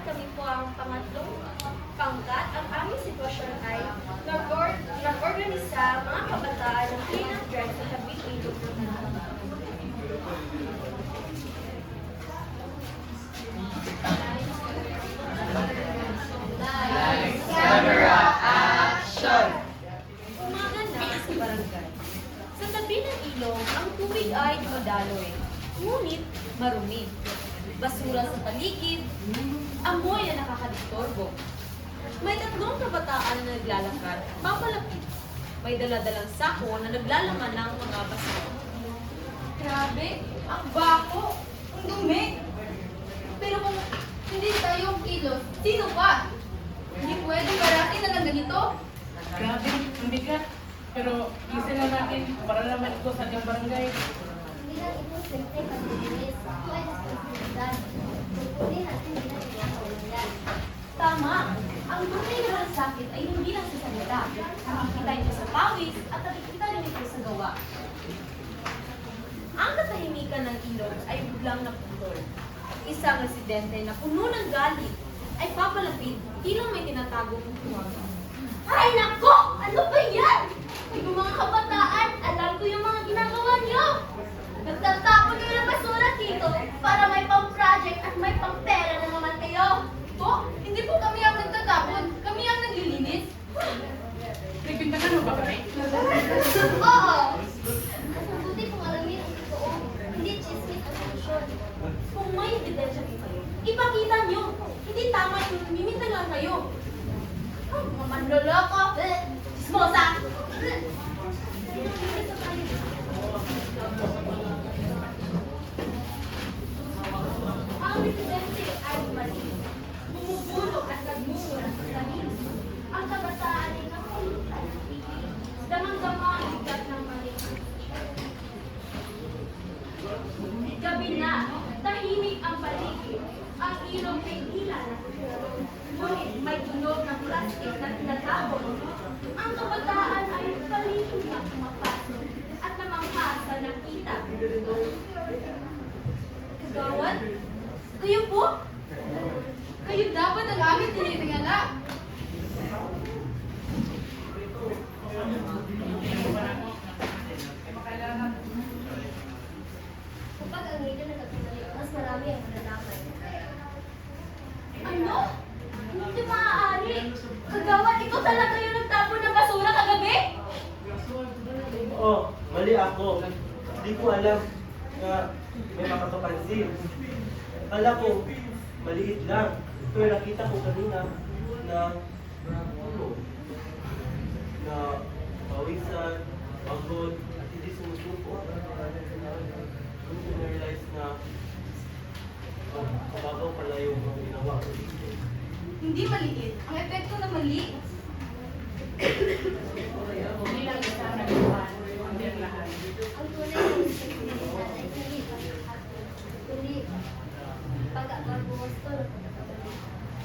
kami po ang pangatlong pangkat. Ang aming sitwasyon ay nag-organisa mga kabataan ng clean-up drive sa tabing ilog ng Manila. Lights, camera, action! Umaga na sa barangay. Sa tabi ng ilog, ang tubig ay dumadaloy, ngunit marumi. Basura sa paligid, amoy na nakakadistorbo. May tatlong kabataan na naglalakad, papalapit. May daladalang sako na naglalaman ng mga basura. Grabe, ang bako, ang dumi. Pero kung hindi tayo ang kilos, sino pa? Hindi pwede baratin na lang ganito. Grabe, ang bigat. Pero isa lang natin para naman ito sa ating barangay. Hindi lang ito simple paglilinis. Ito ay responsibilidad. Pagpunin natin bilang ginagawa. Tama! Ang tunay na malasakit ay hindi lang sa salita. Nakikita ito sa pawis at nakikita rin ito sa gawa. Ang katahimikan ng ilog ay biglang naputol. Isang residente na puno ng galit ay papalapit, tila may tinatagong tumaga. Ay nako! Ano ba yan? Yung mga kabataan, alam ko yung mga ginagawa niyo. Nagtatapon kayo ng basura dito para may pang-project at may pang-pera na naman kayo. Po, hindi po kami ang nagtatapon. Kami ang naglilinis. Nagbintangan mo ba kami? Oo! Mas mabuti kung alamin ang totoo. Hindi chismis ang solusyon. Kung may ebidensya din kayo, ipakita nyo. Hindi tama yung mimita lang kayo. Mga manloloko! Chismosa! Ang residente ay mali. Bumubulok at nagmumura sa sarili. Ang kabataan ay nakulutan ng pigil. Damang-dama ang bigat ng mali. Gabi na, tahimik ang paligid. Ang ilog ay tila natuturo. Ngunit may tunog ng plastic na tinatapon. Ang kabataan ay paligid na pumapasok at namangha sa nakita. Kagawad, kayo po? Kayo dapat ang aming tinitingala. Kapag ang medyo nagkakabalik, mas marami ang malalaman. Ano? Hindi maaari. Kagawad, ikaw talaga yung nagtapon ng basura kagabi? Oo, mali ako. Hindi ko alam na may makakapansin. Akala ko, maliit lang. Pero nakita ko kanina na na pawisan, pagod, at hindi sumusuko. Hindi ko na-realize na mababaw pala yung mga ginawa ko dito. Hindi maliit. Ang epekto na mali. Bilang isa na buwan, hindi ang lahat. Ang tunay na responsibilidad ay hindi pagkakataon, kundi pagkakagusto ng pagkakabalik.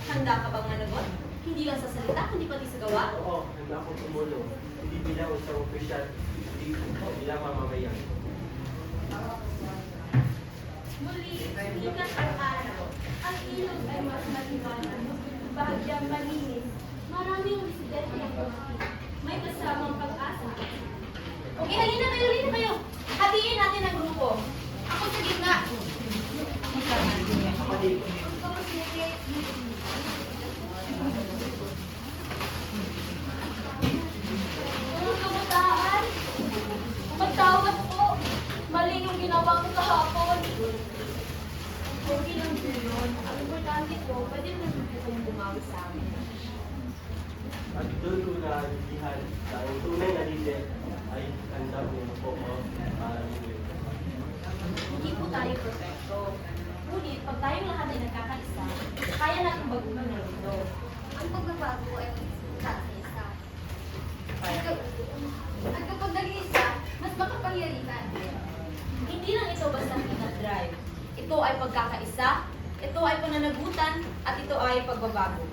Handa ka bang managot? Hindi lang sa salita, kundi pati sa gawa? Oo, handa akong tumulong. Hindi bilang isang opisyal, hindi bilang mamamayan. Muli, sikat ang araw. Ang ilog ay mas maliwanag. Bahagyang malinis. Maraming residente ang dumating. May kasamang pag-asa. Okay, halina kayo. Hatiin natin ang grupo. Ako sa gitna. Mga kabataan, magtawad po. Mali yung ginawa ko kahapon. Okay lang po yun. Ang importante po, pwede mo kung bumawi sa amin. At doon ko nalihan na ang tunay na leader ay handa mo po para Hindi po tayo perfecto. Ngunit, pag tayong lahat ay nagkakaisa, kaya natin baguhin ang mundo. Ang pagbabago ay isa. At kapag naging isa, mas makapangyarihan. Hindi lang ito basta clean-up drive. Ito ay pagkakaisa, ito ay pananagutan, at ito ay pagbabago.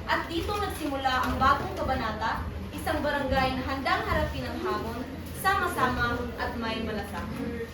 At dito nagsimula ang bagong kabanata, isang barangay na handang harapin ang hamon, sama-sama at may malasakit.